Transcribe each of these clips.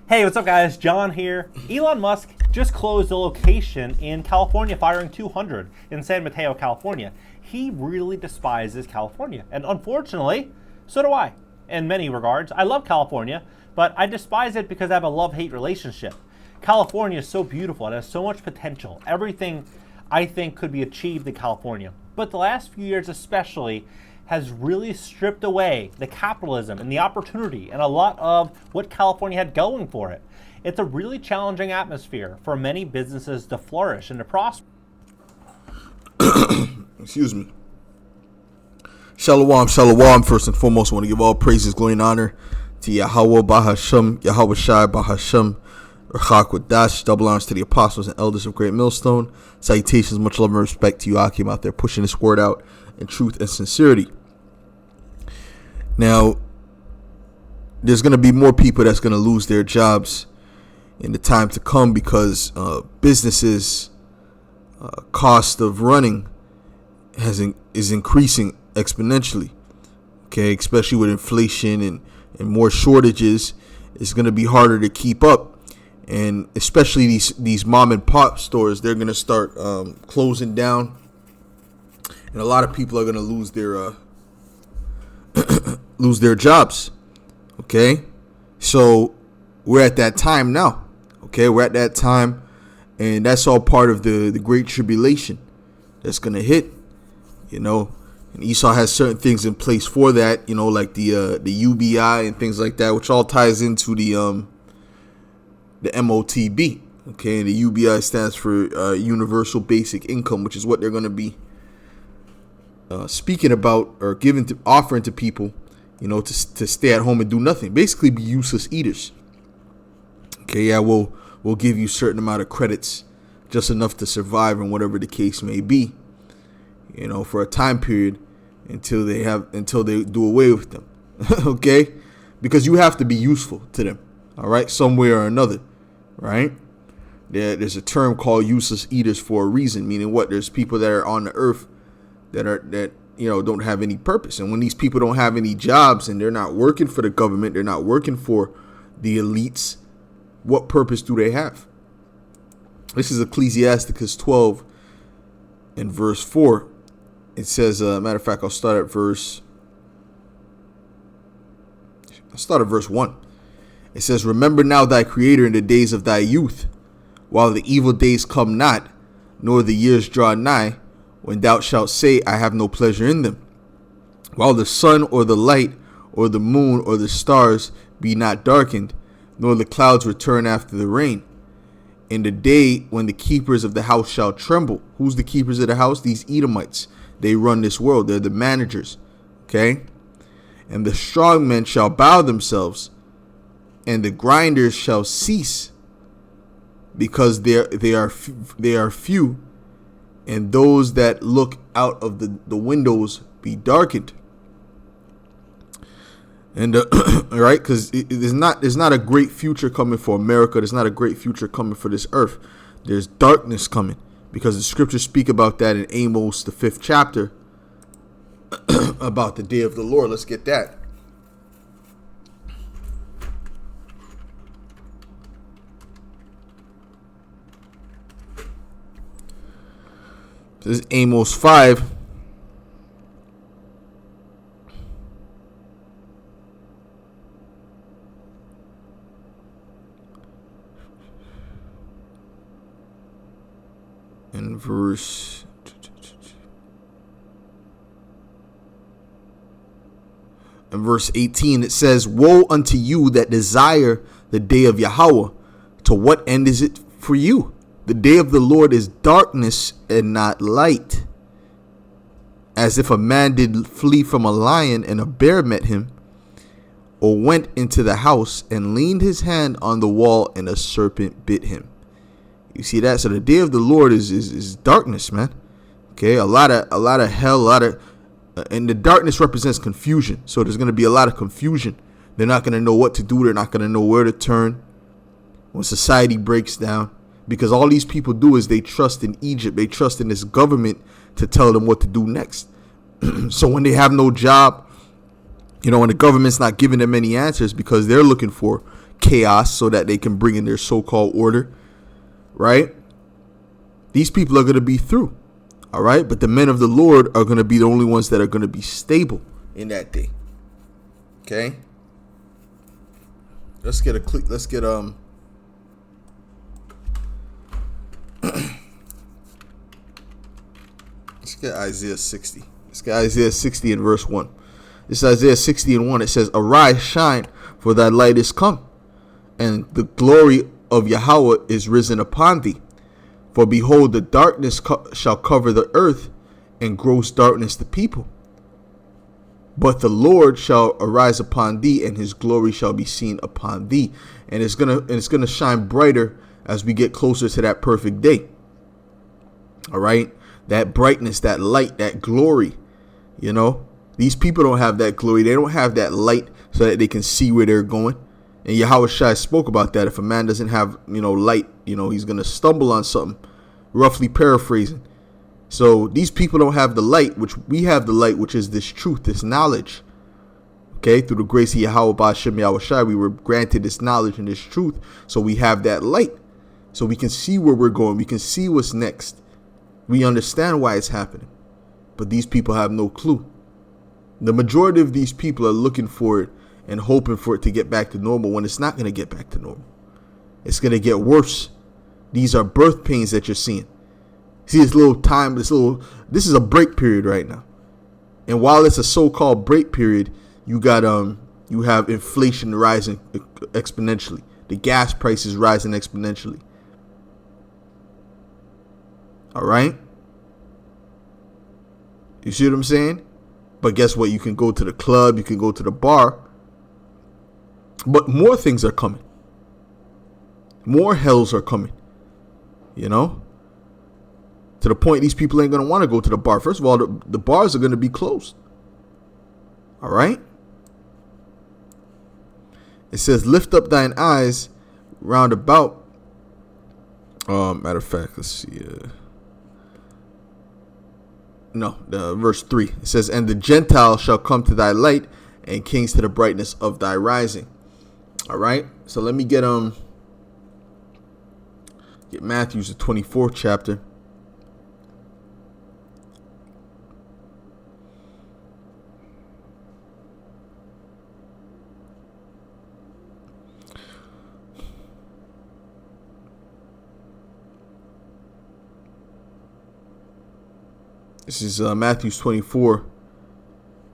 Hey, what's up, guys? John here. Elon Musk just closed a location in California, firing 200 in San Mateo, California. He really despises California, and unfortunately, so do I. In many regards, I love California, but I despise it because I have a love-hate relationship. California is so beautiful and has so much potential. Everything I think could be achieved in California. But the last few years especially has really stripped away the capitalism and the opportunity and a lot of what California had going for it. It's a really challenging atmosphere for many businesses to flourish and to prosper. Excuse me. Shalom, shalom. First and foremost, I want to give all praises, glory, and honor to Yahweh Bahashem, Yahweh Shai Bahashem, Rachak with Dash, double honors to the apostles and elders of Great Millstone. Salutations, much love and respect to you, Akim, out there pushing this word out in truth and sincerity. Now, there's going to be more people that's going to lose their jobs in the time to come because businesses' cost of running is increasing exponentially. Okay, especially with inflation and more shortages, it's going to be harder to keep up. And especially these mom and pop stores, they're going to start closing down. And a lot of people are going to lose their jobs. Okay, so we're at that time now. Okay, we're at that time, and that's all part of the great tribulation that's going to hit. You know, and Esau has certain things in place for that. You know, like the UBI and things like that, which all ties into the MOTB. Okay, the UBI stands for Universal Basic Income, which is what they're going to be speaking about or offering to people, you know, to stay at home and do nothing, basically be useless eaters. Okay, yeah, we'll give you a certain amount of credits, just enough to survive and whatever the case may be, you know, for a time period until they do away with them. Okay, because you have to be useful to them, all right, some way or another, right? There's a term called useless eaters for a reason, meaning what? There's people that are on the earth that you know don't have any purpose, and when these people don't have any jobs and they're not working for the government, they're not working for the elites, what purpose do they have? This is Ecclesiasticus 12 and verse 4. It says, matter of fact, I'll start at verse 1. It says, "Remember now thy Creator in the days of thy youth, while the evil days come not, nor the years draw nigh, when thou shalt say, I have no pleasure in them. While the sun or the light or the moon or the stars be not darkened, nor the clouds return after the rain. In the day when the keepers of the house shall tremble." Who's the keepers of the house? These Edomites. They run this world. They're the managers. Okay? "And the strong men shall bow themselves, and the grinders shall cease, because they are few, and those that look out of the windows be darkened." And right, because there's not a great future coming for America. There's not a great future coming for this earth. There's darkness coming, because the scriptures speak about that in Amos, the 5th chapter, about the day of the Lord. Let's get that. This is Amos 5. In verse 18, it says, "Woe unto you that desire the day of Yahweh. To what end is it for you? The day of the Lord is darkness and not light. As if a man did flee from a lion and a bear met him, or went into the house and leaned his hand on the wall and a serpent bit him." You see that? So the day of the Lord is darkness, man. Okay, a lot of hell, and the darkness represents confusion. So there's going to be a lot of confusion. They're not going to know what to do. They're not going to know where to turn when society breaks down. Because all these people do is they trust in Egypt. They trust in this government to tell them what to do next. So when they have no job, you know, when the government's not giving them any answers because they're looking for chaos so that they can bring in their so-called order, right? These people are going to be through, all right? But the men of the Lord are going to be the only ones that are going to be stable in that day, okay? Let's get Isaiah 60. Let's get Isaiah 60 in verse 1. This is Isaiah 60 and 1. It says, "Arise, shine, for thy light is come, and the glory of Yahweh is risen upon thee. For behold, the darkness shall cover the earth, and gross darkness the people. But the Lord shall arise upon thee, and his glory shall be seen upon thee." And it's gonna shine brighter as we get closer to that perfect day. All right, that brightness, that light, that glory. You know, these people don't have that glory. They don't have that light so that they can see where they're going. And Yahweh Shai spoke about that. If a man doesn't have, light, he's going to stumble on something, roughly paraphrasing. So these people don't have the light, which we have the light, which is this truth, this knowledge. Okay, through the grace of Yahweh Ba'Shem Yahweh Shai, we were granted this knowledge and this truth. So we have that light. So we can see where we're going. We can see what's next. We understand why it's happening. But these people have no clue. The majority of these people are looking for it and hoping for it to get back to normal when it's not going to get back to normal. It's going to get worse. These are birth pains that you're seeing. See this little time, this is a break period right now. And while it's a so-called break period, you have inflation rising exponentially. The gas prices rising exponentially. All right? You see what I'm saying? But guess what? You can go to the club, you can go to the bar. But more things are coming. More hells are coming. To the point these people ain't going to want to go to the bar. First of all, the bars are going to be closed. All right? It says, "Lift up thine eyes round about." Matter of fact, let's see. Verse 3. It says, "And the Gentiles shall come to thy light, and kings to the brightness of thy rising." All right. So let me get Matthew's the 24th chapter. This is Matthew 24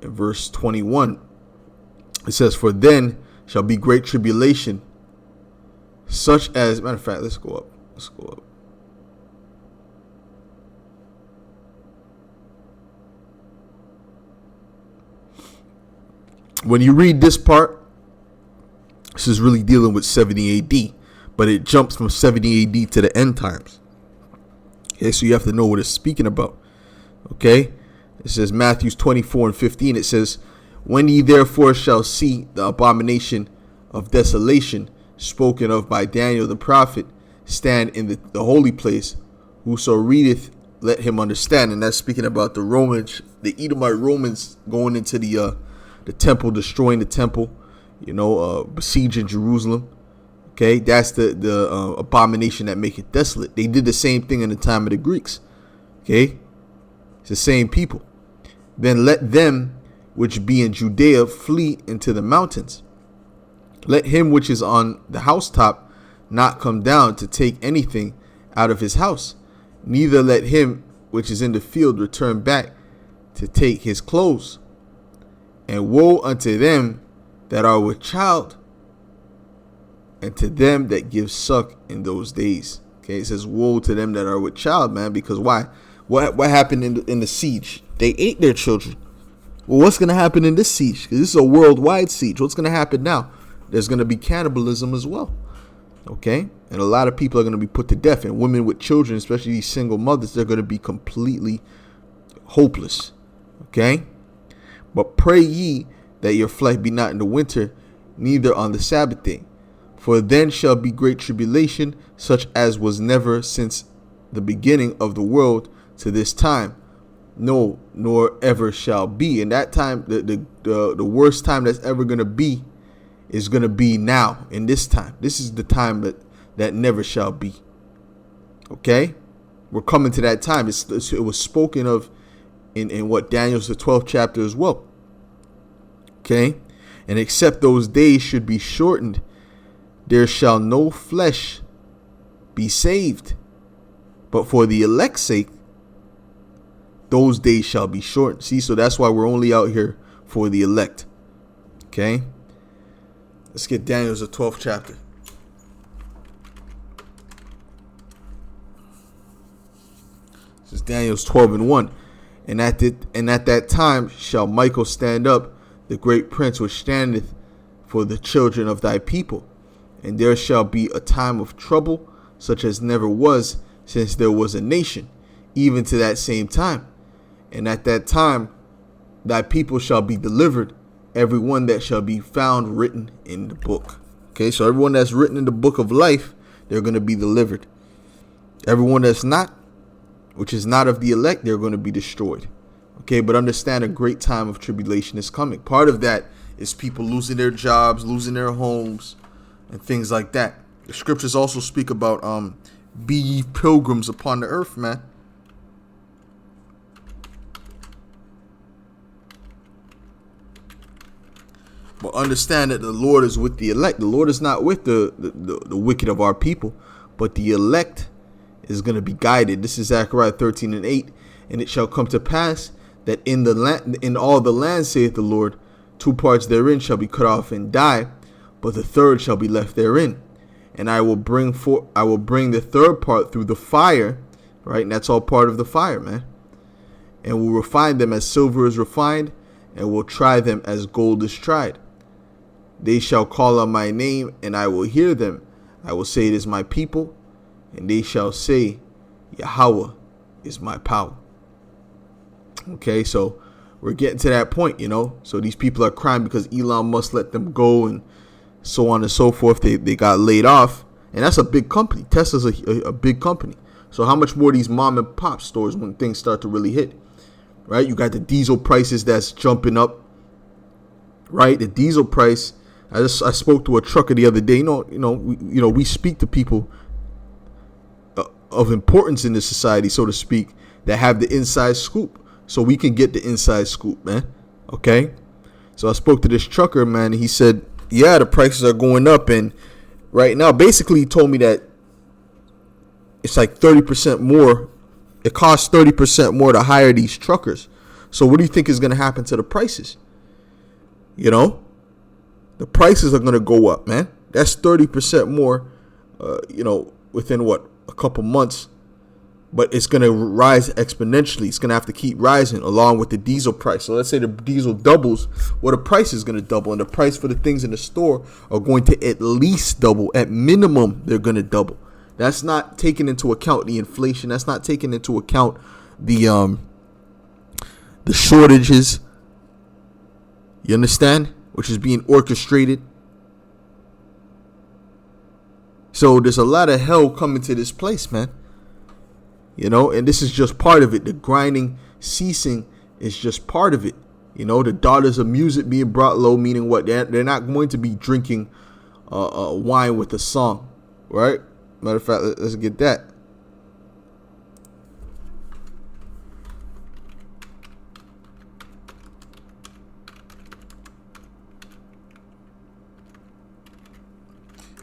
and verse 21. It says, "For then shall be great tribulation, such as," matter of fact, let's go up. When you read this part, this is really dealing with 70 AD, but it jumps from 70 AD to the end times. Okay, so you have to know what it's speaking about. Okay, it says Matthew 24 and 15. It says, "When ye therefore shall see the abomination of desolation spoken of by Daniel the prophet stand in the holy place, whoso readeth, let him understand." And that's speaking about the Romans, the Edomite Romans going into the temple, destroying the temple, besieging Jerusalem. Okay, that's the abomination that make it desolate. They did the same thing in the time of the Greeks. Okay. It's the same people. "Then let them which be in Judea flee into the mountains. Let him which is on the housetop not come down to take anything out of his house. Neither let him which is in the field return back to take his clothes. And woe unto them that are with child, and to them that give suck in those days." Okay, it says woe to them that are with child, man, because why? What happened in the siege? They ate their children. Well, what's going to happen in this siege? Because this is a worldwide siege. What's going to happen now? There's going to be cannibalism as well. Okay? And a lot of people are going to be put to death. And women with children, especially these single mothers, they're going to be completely hopeless. Okay? "But pray ye that your flight be not in the winter, neither on the Sabbath day. For then shall be great tribulation, such as was never since the beginning of the world to this time, no, nor ever shall be." And that time, the worst time that's ever going to be is going to be now in this time. This is the time that never shall be. Okay? We're coming to that time. It was spoken of in what Daniel's the 12th chapter as well. Okay? And except those days should be shortened, there shall no flesh be saved. But for the elect's sake, those days shall be shortened. See, so that's why we're only out here for the elect. Okay? Let's get Daniel's the 12th chapter. This is Daniel's 12:1. And at that time shall Michael stand up, the great prince which standeth for the children of thy people. And there shall be a time of trouble, such as never was since there was a nation, even to that same time. And at that time thy people shall be delivered, every one that shall be found written in the book. Okay, so everyone that's written in the book of life, they're going to be delivered. Everyone that's not, which is not of the elect, they're going to be destroyed. Okay, but understand, a great time of tribulation is coming. Part of that is people losing their jobs, losing their homes, and things like that. The scriptures also speak about be ye pilgrims upon the earth, man. But understand that the Lord is with the elect. The Lord is not with the wicked of our people, but the elect is going to be guided. This is Zechariah 13:8. And it shall come to pass that in the land, in all the land, saith the Lord, 2 parts therein shall be cut off and die, but the third shall be left therein. And I will bring the third part through the fire, right? And that's all part of the fire, man. And will refine them as silver is refined, and will try them as gold is tried. They shall call on my name, and I will hear them. I will say, it is my people, and they shall say, Yahweh is my power. Okay, so we're getting to that point, So these people are crying because Elon Musk let them go and so on and so forth. They got laid off, and that's a big company. Tesla's a big company. So how much more these mom and pop stores when things start to really hit, right? You got the diesel prices that's jumping up, right? The diesel price. I spoke to a trucker the other day. We speak to people of importance in this society, so to speak, that have the inside scoop. So we can get the inside scoop, man. Okay? So I spoke to this trucker, man, and he said, yeah, the prices are going up. And right now, basically he told me that it's like 30% more. It costs 30% more to hire these truckers. So what do you think is going to happen to the prices? The prices are going to go up, man. That's 30% more, within a couple months. But it's going to rise exponentially. It's going to have to keep rising along with the diesel price. So let's say the diesel doubles. Well, the price is going to double. And the price for the things in the store are going to at least double. At minimum, they're going to double. That's not taking into account the inflation. That's not taking into account the shortages. You understand? Which is being orchestrated. So there's a lot of hell coming to this place, man. And this is just part of it. The grinding ceasing is just part of it. The daughters of music being brought low, meaning what? They're not going to be drinking wine with a song, right? Matter of fact, let's get that.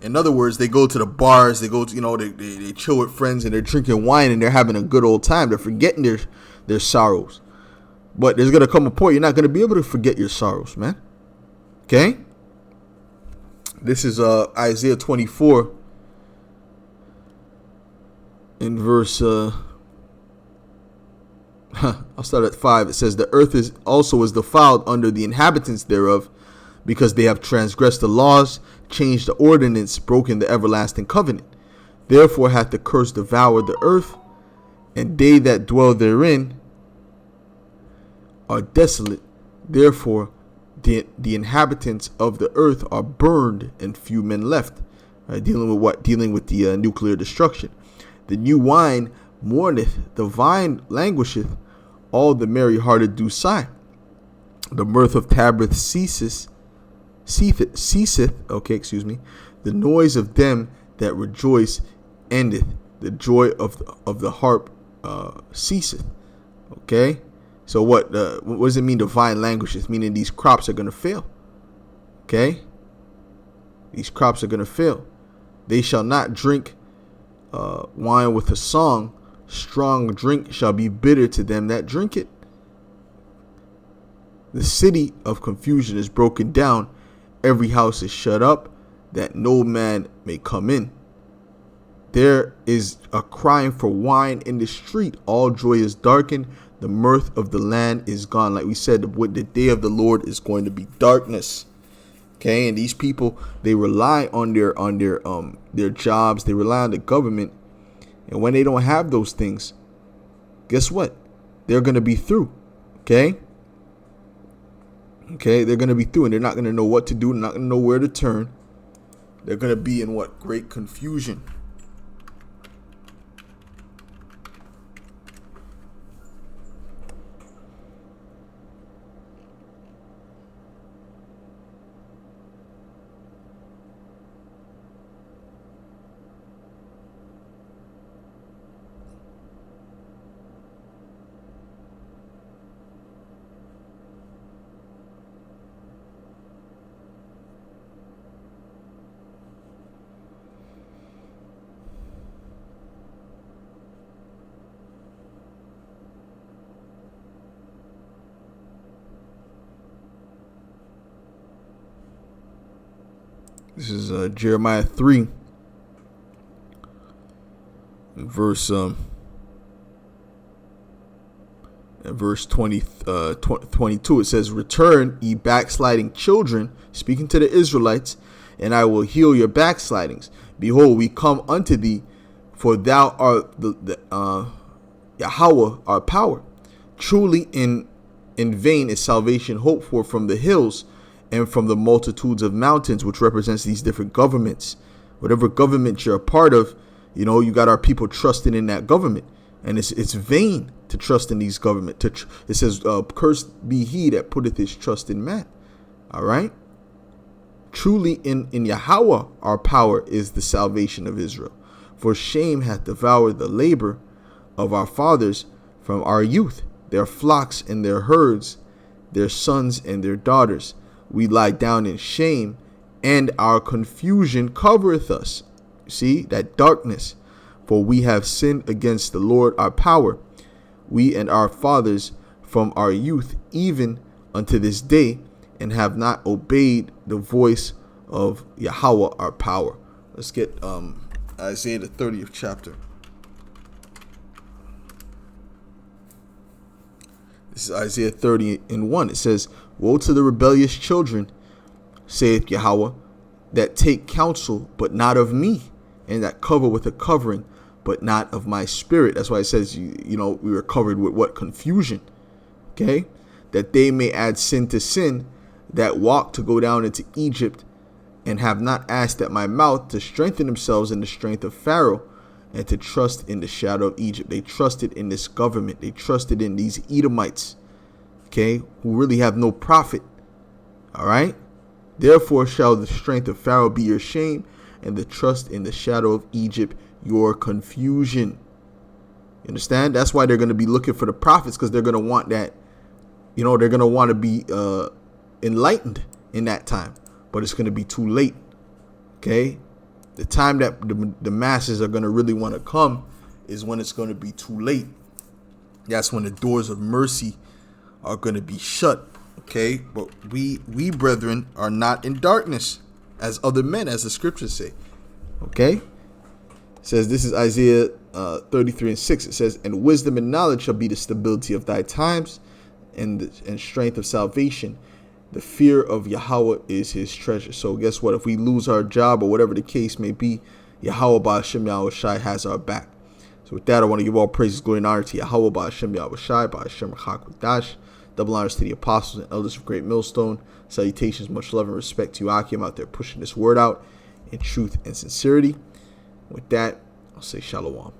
In other words, they go to the bars, they go to, they chill with friends and they're drinking wine and they're having a good old time. They're forgetting their sorrows. But there's going to come a point you're not going to be able to forget your sorrows, man. Okay? This is Isaiah 24 in verse, I'll start at 5. It says, the earth is defiled under the inhabitants thereof, because they have transgressed the laws, changed the ordinance, broken the everlasting covenant. Therefore hath the curse devoured the earth, and they that dwell therein are desolate. Therefore the inhabitants of the earth are burned, and few men left. Dealing with what? Dealing with the nuclear destruction. The new wine mourneth, the vine languisheth, all the merry hearted do sigh. The mirth of Tabith ceases, ceaseth, the noise of them that rejoice endeth. The joy of the harp ceaseth. Okay? So what does it mean, divine languishes? Meaning these crops are going to fail. Okay? These crops are going to fail. They shall not drink wine with a song. Strong drink shall be bitter to them that drink it. The city of confusion is broken down. Every house is shut up, that no man may come in. There is a crying for wine in the street. All joy is darkened. The mirth of the land is gone. Like we said, the day of the Lord is going to be darkness. Okay, and these people, they rely on their jobs. They rely on the government. And when they don't have those things, guess what? They're going to be through. Okay? Okay, they're going to be through, and they're not going to know what to do. They're not going to know where to turn. They're going to be in what? Great confusion. This is Jeremiah 3, verse 22. It says, "Return, ye backsliding children," speaking to the Israelites, "and I will heal your backslidings. Behold, we come unto thee, for thou art the Yahweh our power. Truly in vain is salvation hoped for from the hills, and from the multitudes of mountains," which represents these different governments. Whatever government you're a part of, you got our people trusting in that government, and it's vain to trust in these government. It says, "Cursed be he that putteth his trust in man." All right. Truly in Yahweh our power is the salvation of Israel. For shame hath devoured the labor of our fathers from our youth, their flocks and their herds, their sons and their daughters. We lie down in shame, and our confusion covereth us. See, that darkness. For we have sinned against the Lord our power, we and our fathers from our youth, even unto this day, and have not obeyed the voice of Yahweh our power. Let's get Isaiah the 30th chapter. This is Isaiah 30:1. It says, "Woe to the rebellious children, saith Yahweh, that take counsel, but not of me, and that cover with a covering, but not of my spirit." That's why it says, we were covered with what? Confusion. Okay? "That they may add sin to sin, that walk to go down into Egypt, and have not asked at my mouth, to strengthen themselves in the strength of Pharaoh, and to trust in the shadow of Egypt." They trusted in this government. They trusted in these Edomites, okay, who really have no profit. All right. "Therefore shall the strength of Pharaoh be your shame, and the trust in the shadow of Egypt your confusion." You understand? That's why they're going to be looking for the prophets, because they're going to want that. They're going to want to be enlightened in that time, but it's going to be too late. Okay. The time that the masses are going to really want to come is when it's going to be too late. That's when the doors of mercy are going to be shut. Okay, but we brethren are not in darkness as other men, as the scriptures say. Okay, it says, this is Isaiah 33:6. It says, "And wisdom and knowledge shall be the stability of thy times, and strength of salvation. The fear of Yahweh is his treasure." So guess what? If we lose our job or whatever the case may be, Yahweh Ba'ashem Yahweh Shai has our back. So with that, I want to give all praises, glory, and honor to Yahweh Ba'ashem Yahweh Shai, Ba'ashem Rachak. Double honors to the apostles and elders of Great Millstone. Salutations, much love and respect to you, Akim, out there pushing this word out in truth and sincerity. With that, I'll say shalom.